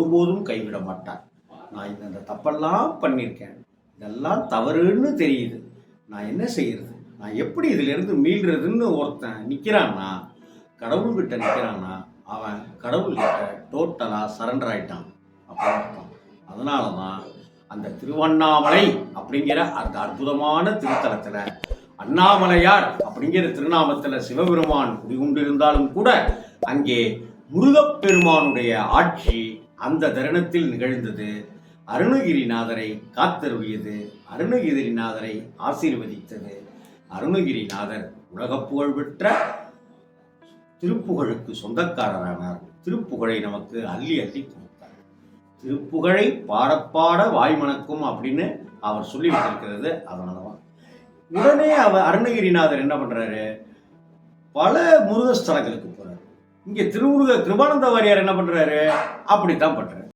ஒருபோதும் கைவிட மாட்டார். நான் இந்த தப்பெல்லாம் பண்ணியிருக்கேன், இதெல்லாம் தவறுன்னு தெரியுது, நான் என்ன செய்யறது, நான் எப்படி இதிலிருந்து மீள்றதுன்னு ஒருத்தன் நிற்கிறான்னா, கடவுள்கிட்ட நிற்கிறான்னா, அவன் கடவுள்கிட்ட டோட்டலாக சரண்டர் ஆகிட்டான் அப்படின்னு அர்த்தம். அதனால தான் அந்த திருவண்ணாமலை அப்படிங்கிற அந்த அற்புதமான திருத்தலத்தில் அண்ணாமலையார் அப்படிங்கிற திருநாமத்தில் சிவபெருமான் குடிகொண்டிருந்தாலும் கூட அங்கே முருகப்பெருமானுடைய ஆட்சி அந்த தருணத்தில் நிகழ்ந்தது. அருணகிரிநாதரை காத்தருளியது, அருணகிரிநாதரை ஆசீர்வதித்தது. அருணகிரிநாதர் உலக புகழ்பெற்ற திருப்புகழுக்கு சொந்தக்காரரானார். திருப்புகழை நமக்கு அள்ளி அள்ளி கொடுத்தார். திருப்புகழை பாடப்பாட வாய்மணக்கும் அப்படின்னு அவர் சொல்லி வைத்திருக்கிறது. அதனாலதான் உடனே அவர் அருணகிரிநாதர் என்ன பண்றாரு, பல முருகஸ்தலங்களுக்கு போறாரு. இங்க திருமுருக கிருபானந்த வாரியார் என்ன பண்றாரு, அப்படித்தான் பண்றாரு.